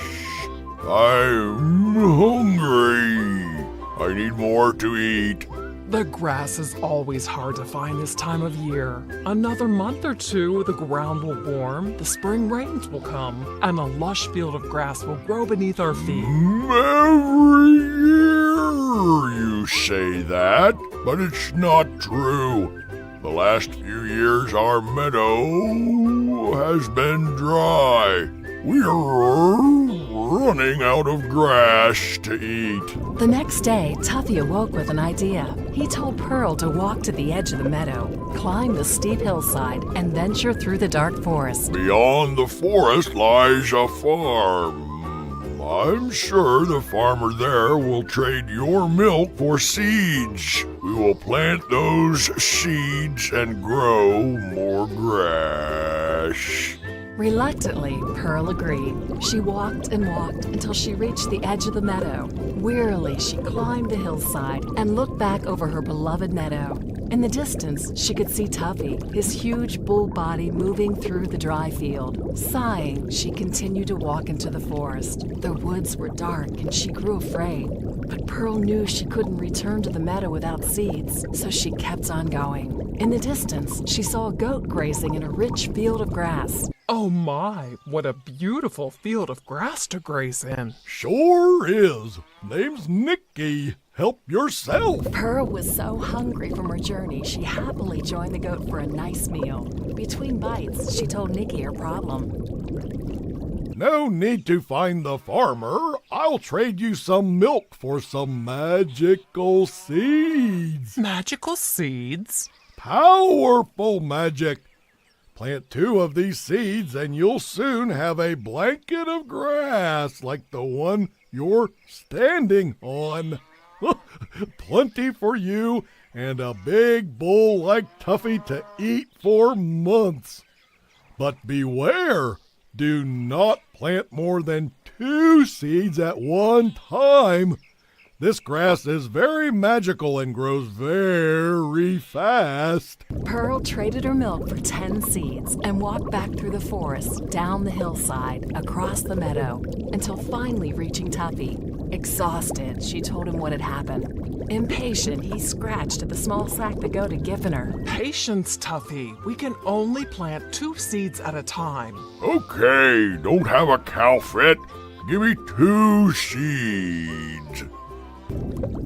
I'm hungry. I need more to eat. The grass is always hard to find this time of year. Another month or two, the ground will warm, the spring rains will come, and a lush field of grass will grow beneath our feet. Every year you say that, but it's not true. The last few years our meadow has been dry. We're running out of grass to eat. The next day, Tuffy awoke with an idea. He told Pearl to walk to the edge of the meadow, climb the steep hillside, and venture through the dark forest. Beyond the forest lies a farm. I'm sure the farmer there will trade your milk for seeds. We will plant those seeds and grow more grass. Reluctantly, Pearl agreed. She walked and walked until she reached the edge of the meadow. Wearily, she climbed the hillside and looked back over her beloved meadow. In the distance, she could see Tuffy, his huge bull body moving through the dry field. Sighing, she continued to walk into the forest. The woods were dark and she grew afraid. But Pearl knew she couldn't return to the meadow without seeds, so she kept on going. In the distance, she saw a goat grazing in a rich field of grass. Oh my, what a beautiful field of grass to graze in. Sure is. Name's Nicky. Help yourself. Pearl was so hungry from her journey, she happily joined the goat for a nice meal. Between bites, she told Nicky her problem. No need to find the farmer. I'll trade you some milk for some magical seeds. Magical seeds? Powerful magic. Plant 2 of these seeds and you'll soon have a blanket of grass like the one you're standing on. Plenty for you and a big bull like Tuffy to eat for months. But beware, do not plant more than 2 seeds at one time. This grass is very magical and grows very fast. Pearl traded her milk for 10 seeds and walked back through the forest, down the hillside, across the meadow, until finally reaching Tuffy. Exhausted, she told him what had happened. Impatient, he scratched at the small sack the goat had given her. Patience, Tuffy. We can only plant 2 seeds at a time. Okay, don't have a cow fit. Give me 2 seeds.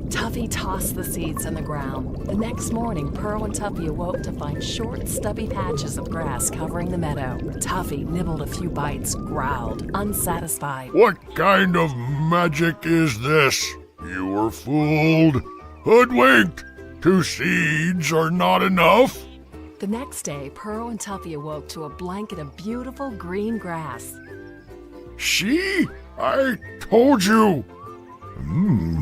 Tuffy tossed the seeds in the ground. The next morning, Pearl and Tuffy awoke to find short, stubby patches of grass covering the meadow. Tuffy nibbled a few bites, growled, unsatisfied. What kind of magic is this? You were fooled, hoodwinked. 2 seeds are not enough. The next day, Pearl and Tuffy awoke to a blanket of beautiful green grass. See? I told you. And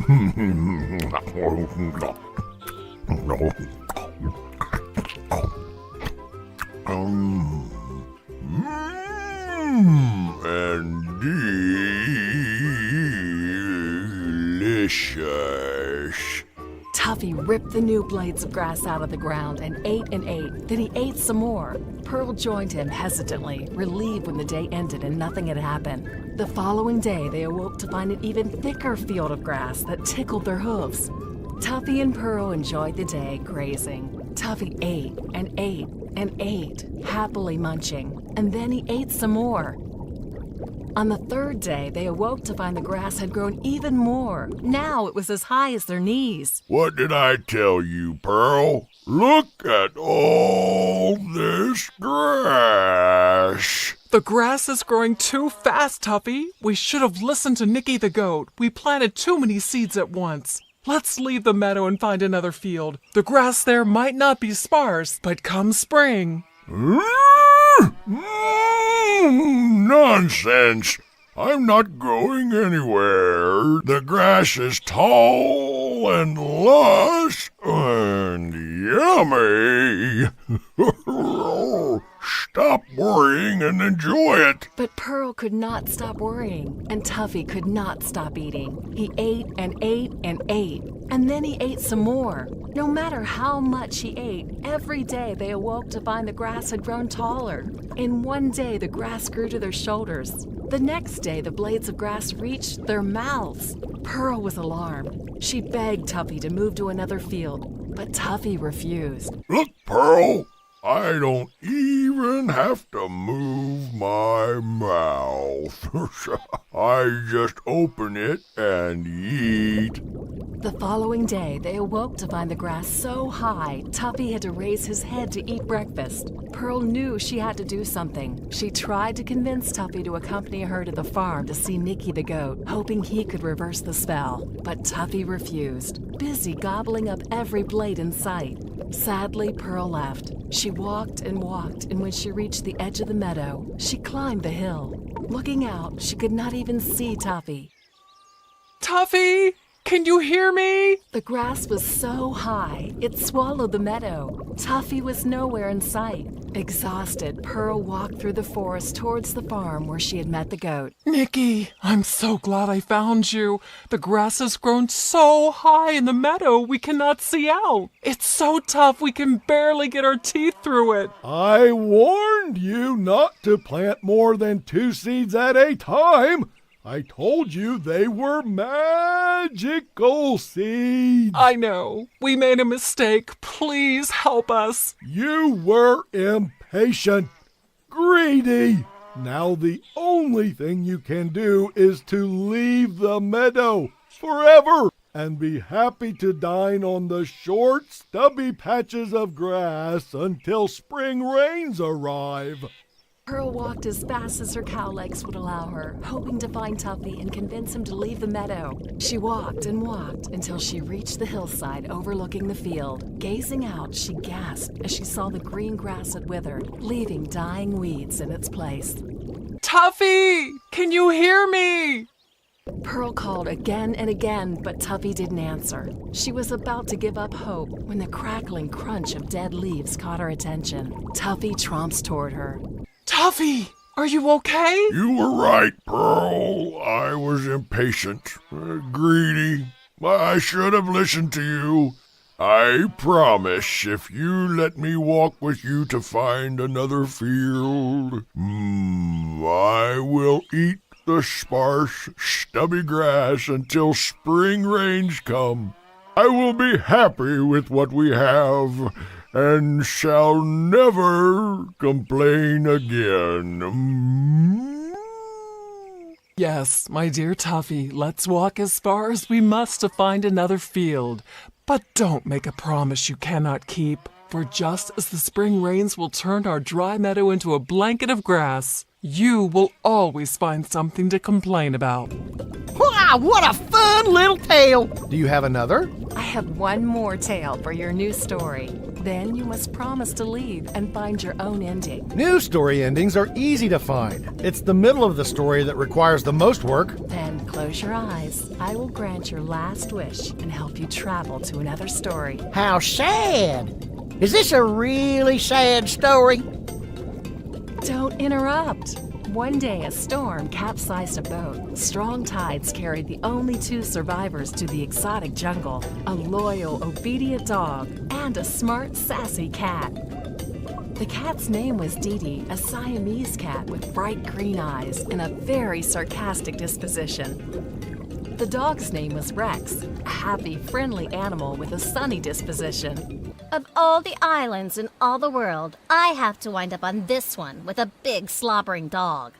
delicious. Tuffy ripped the new blades of grass out of the ground and ate and ate. Then he ate some more. Pearl joined him hesitantly, relieved when the day ended and nothing had happened. The following day, they awoke to find an even thicker field of grass that tickled their hooves. Tuffy and Pearl enjoyed the day grazing. Tuffy ate and ate and ate, happily munching, and then he ate some more. On the 3rd day, they awoke to find the grass had grown even more. Now it was as high as their knees. What did I tell you, Pearl? Look at all this grass. The grass is growing too fast, Tuffy. We should have listened to Nicky the goat. We planted too many seeds at once. Let's leave the meadow and find another field. The grass there might not be sparse, but come spring. Nonsense! I'm not going anywhere. The grass is tall and lush and yummy. Stop worrying and enjoy it. But Pearl could not stop worrying, and Tuffy could not stop eating. He ate and ate and ate, and then he ate some more. No matter how much he ate, every day they awoke to find the grass had grown taller. In one day, the grass grew to their shoulders. The next day, the blades of grass reached their mouths. Pearl was alarmed. She begged Tuffy to move to another field, but Tuffy refused. Look, Pearl, I don't even have to move my mouth. I just open it and eat. The following day, they awoke to find the grass so high, Tuffy had to raise his head to eat breakfast. Pearl knew she had to do something. She tried to convince Tuffy to accompany her to the farm to see Nicky the goat, hoping he could reverse the spell. But Tuffy refused, busy gobbling up every blade in sight. Sadly, Pearl left. She walked and walked, and when she reached the edge of the meadow, she climbed the hill. Looking out, she could not even see Tuffy. Tuffy! Can you hear me? The grass was so high, it swallowed the meadow. Tuffy was nowhere in sight. Exhausted, Pearl walked through the forest towards the farm where she had met the goat. Nicky, I'm so glad I found you. The grass has grown so high in the meadow we cannot see out. It's so tough we can barely get our teeth through it. I warned you not to plant more than 2 seeds at a time. I told you they were magical seeds. I know. We made a mistake. Please help us. You were impatient, greedy. Now the only thing you can do is to leave the meadow forever and be happy to dine on the short, stubby patches of grass until spring rains arrive. Pearl walked as fast as her cow legs would allow her, hoping to find Tuffy and convince him to leave the meadow. She walked and walked until she reached the hillside overlooking the field. Gazing out, she gasped as she saw the green grass had withered, leaving dying weeds in its place. Tuffy! Can you hear me? Pearl called again and again, but Tuffy didn't answer. She was about to give up hope when the crackling crunch of dead leaves caught her attention. Tuffy tromped toward her. Tuffy, are you okay? You were right, Pearl. I was impatient, greedy, I should have listened to you. I promise if you let me walk with you to find another field, I will eat the sparse, stubby grass until spring rains come. I will be happy with what we have and shall never complain again. Yes, my dear Tuffy, let's walk as far as we must to find another field. But don't make a promise you cannot keep, for just as the spring rains will turn our dry meadow into a blanket of grass, you will always find something to complain about. Wow, what a fun little tale! Do you have another? I have one more tale for your new story. Then you must promise to leave and find your own ending. New story endings are easy to find. It's the middle of the story that requires the most work. Then close your eyes. I will grant your last wish and help you travel to another story. How sad! Is this a really sad story? Don't interrupt. One day, a storm capsized a boat. Strong tides carried the only two survivors to the exotic jungle, a loyal, obedient dog and a smart, sassy cat. The cat's name was Dee Dee, a Siamese cat with bright green eyes and a very sarcastic disposition. The dog's name was Rex, a happy, friendly animal with a sunny disposition. Of all the islands in all the world, I have to wind up on this one with a big slobbering dog.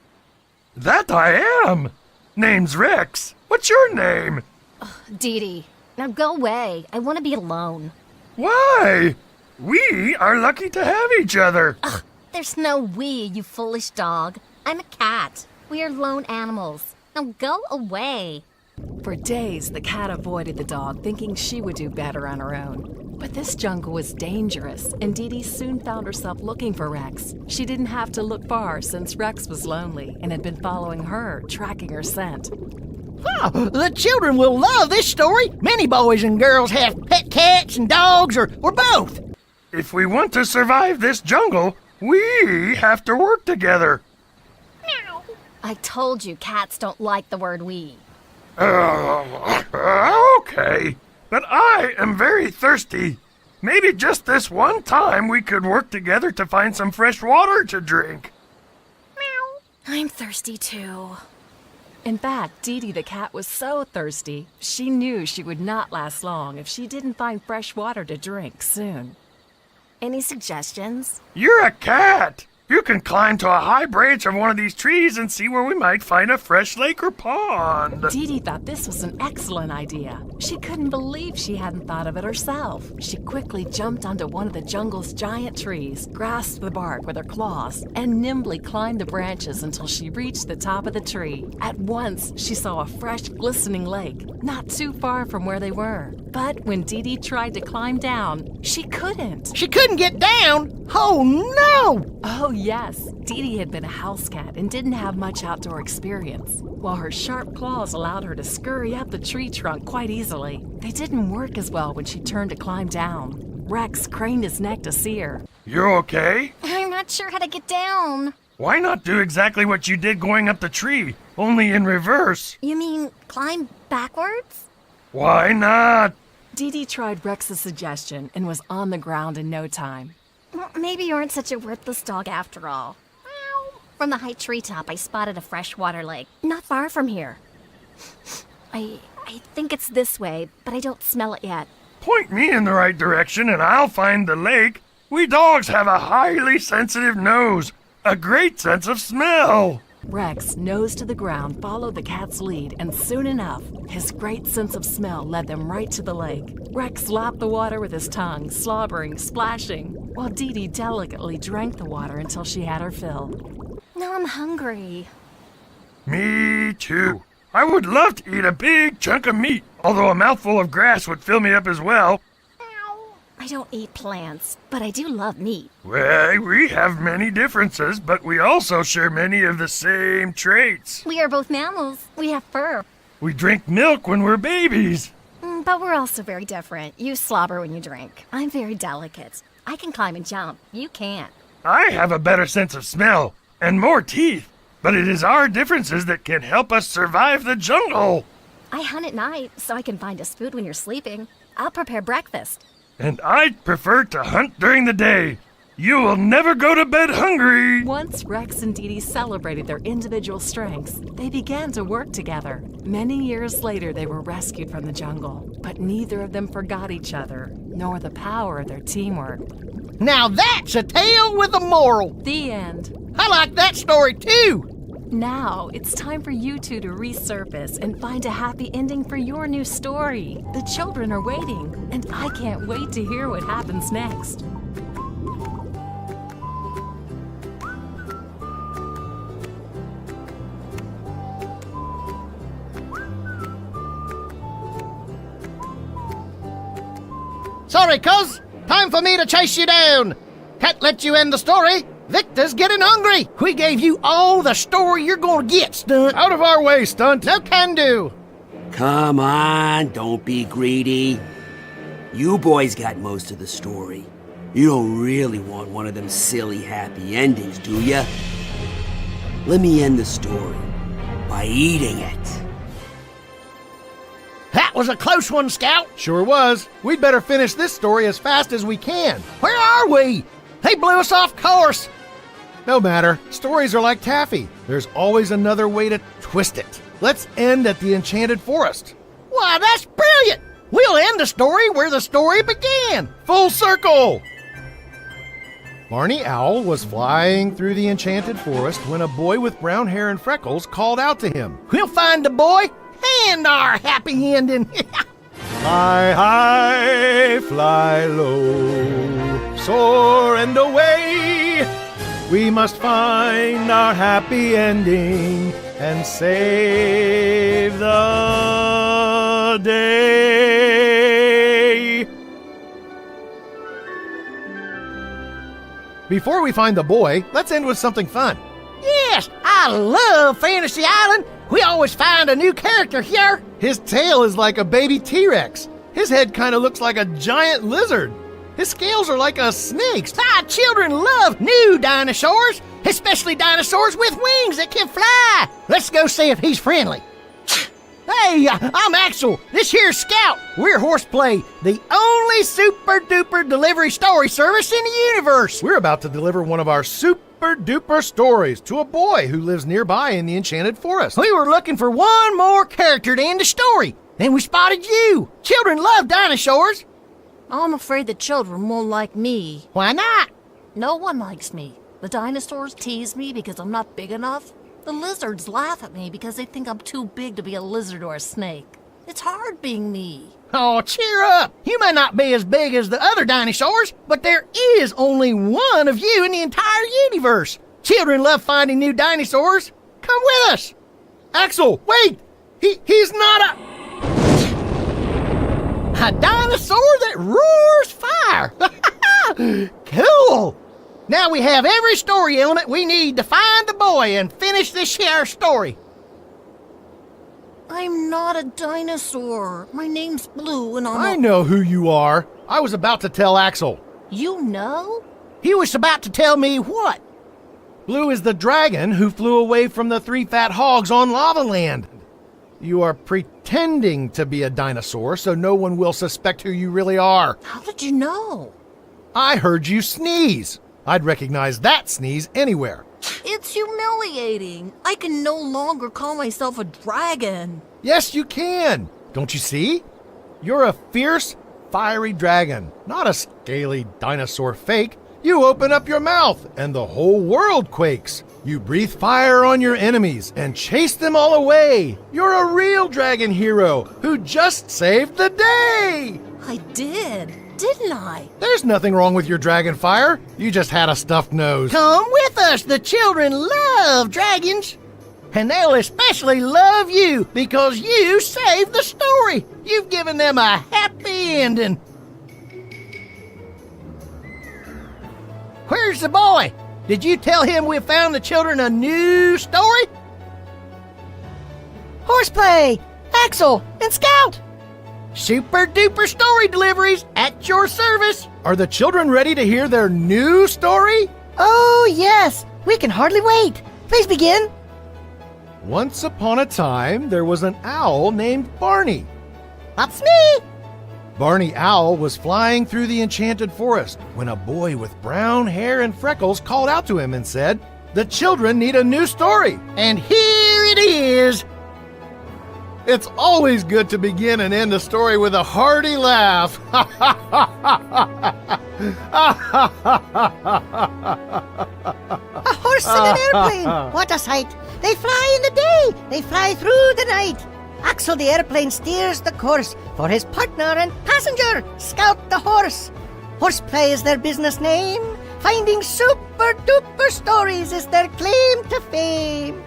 That I am! Name's Rex. What's your name? Dee Dee, now go away. I want to be alone. Why? We are lucky to have each other. Ugh, there's no we, you foolish dog. I'm a cat. We are lone animals. Now go away. For days, the cat avoided the dog, thinking she would do better on her own. But this jungle was dangerous, and Dee Dee soon found herself looking for Rex. She didn't have to look far since Rex was lonely and had been following her, tracking her scent. Oh, the children will love this story. Many boys and girls have pet cats and dogs or both. If we want to survive this jungle, we have to work together. I told you cats don't like the word we. Okay, but I am very thirsty. Maybe just this one time we could work together to find some fresh water to drink. I'm thirsty too. In fact, Dee Dee the cat was so thirsty, she knew she would not last long if she didn't find fresh water to drink soon. Any suggestions? You're a cat. You can climb to a high branch of one of these trees and see where we might find a fresh lake or pond. Dee Dee thought this was an excellent idea. She couldn't believe she hadn't thought of it herself. She quickly jumped onto one of the jungle's giant trees, grasped the bark with her claws, and nimbly climbed the branches until she reached the top of the tree. At once, she saw a fresh, glistening lake, not too far from where they were. But when Dee Dee tried to climb down, she couldn't. She couldn't get down? Oh, no! Oh, yes. Dee Dee had been a house cat and didn't have much outdoor experience. While her sharp claws allowed her to scurry up the tree trunk quite easily, they didn't work as well when she turned to climb down. Rex craned his neck to see her. You okay? I'm not sure how to get down. Why not do exactly what you did going up the tree, only in reverse? You mean climb backwards? Why not? Dee Dee tried Rex's suggestion and was on the ground in no time. Well, maybe you aren't such a worthless dog after all. From the high treetop, I spotted a freshwater lake, not far from here. I think it's this way, but I don't smell it yet. Point me in the right direction and I'll find the lake. We dogs have a highly sensitive nose, a great sense of smell. Rex, nose to the ground, followed the cat's lead, and soon enough, his great sense of smell led them right to the lake. Rex lapped the water with his tongue, slobbering, splashing, while Dee Dee delicately drank the water until she had her fill. Now I'm hungry. Me too. I would love to eat a big chunk of meat, although a mouthful of grass would fill me up as well. I don't eat plants, but I do love meat. Well, we have many differences, but we also share many of the same traits. We are both mammals. We have fur. We drink milk when we're babies. But we're also very different. You slobber when you drink. I'm very delicate. I can climb and jump. You can't. I have a better sense of smell and more teeth, but it is our differences that can help us survive the jungle. I hunt at night so I can find us food when you're sleeping. I'll prepare breakfast. And I'd prefer to hunt during the day. You will never go to bed hungry. Once Rex and Dee Dee celebrated their individual strengths, they began to work together. Many years later, they were rescued from the jungle, but neither of them forgot each other, nor the power of their teamwork. Now that's a tale with a moral. The end. I like that story too. Now, it's time for you two to resurface and find a happy ending for your new story. The children are waiting, and I can't wait to hear what happens next. Sorry, cuz. Time for me to chase you down. Can't let you end the story. Victor's getting hungry. We gave you all the story you're gonna get, Stunt. Out of our way, Stunt. No can do. Come on, don't be greedy. You boys got most of the story. You don't really want one of them silly happy endings, do ya? Let me end the story by eating it. That was a close one, Scout. Sure was. We'd better finish this story as fast as we can. Where are we? They blew us off course. No matter. Stories are like taffy. There's always another way to twist it. Let's end at the Enchanted Forest. Why, that's brilliant. We'll end the story where the story began. Full circle! Barney Owl was flying through the Enchanted Forest when a boy with brown hair and freckles called out to him. We'll find the boy and our happy ending. Fly high, fly low, soar and away. We must find our happy ending and save the day. Before we find the boy, let's end with something fun. Yes, I love Fantasy Island. We always find a new character here. His tail is like a baby T-Rex. His head kind of looks like a giant lizard. His scales are like a snake's. Our children love new dinosaurs, especially dinosaurs with wings that can fly. Let's go see if he's friendly. Hey, I'm Axel. This here's Scout. We're Horseplay, the only super-duper delivery story service in the universe. We're about to deliver one of our super-duper stories to a boy who lives nearby in the Enchanted Forest. We were looking for one more character to end the story, and we spotted you. Children love dinosaurs. I'm afraid the children won't like me. Why not? No one likes me. The dinosaurs tease me because I'm not big enough. The lizards laugh at me because they think I'm too big to be a lizard or a snake. It's hard being me. Oh, cheer up. You may not be as big as the other dinosaurs, but there is only one of you in the entire universe. Children love finding new dinosaurs. Come with us. Axel, wait! He's not a dinosaur that roars fire. Cool. Now we have every story element we need to find the boy and finish this here story. I'm not a dinosaur. My name's Blue and I know who you are. I was about to tell Axel. You know? He was about to tell me what? Blue is the dragon who flew away from the 3 fat hogs on Lava Land. You are pretending to be a dinosaur so no one will suspect who you really are. How did you know? I heard you sneeze. I'd recognize that sneeze anywhere. It's humiliating. I can no longer call myself a dragon. Yes, you can. Don't you see? You're a fierce, fiery dragon, not a scaly dinosaur fake. You open up your mouth and the whole world quakes. You breathe fire on your enemies and chase them all away. You're a real dragon hero who just saved the day. I did. Didn't I? There's nothing wrong with your dragon fire. You just had a stuffed nose. Come with us. The children love dragons. And they'll especially love you because you saved the story. You've given them a happy ending. Where's the boy? Did you tell him we found the children a new story? Horseplay, Axel, and Scout. Super duper story deliveries at your service. Are the children ready to hear their new story? Oh, yes. We can hardly wait. Please begin. Once upon a time, there was an owl named Barney. That's me! Barney Owl was flying through the enchanted forest when a boy with brown hair and freckles called out to him and said, "The children need a new story." And here it is. It's always good to begin and end a story with a hearty laugh. A horse and an airplane! What a sight! They fly in the day, they fly through the night. Axel the airplane steers the course for his partner and passenger, Scout the horse. Horseplay is their business name. Finding super duper stories is their claim to fame.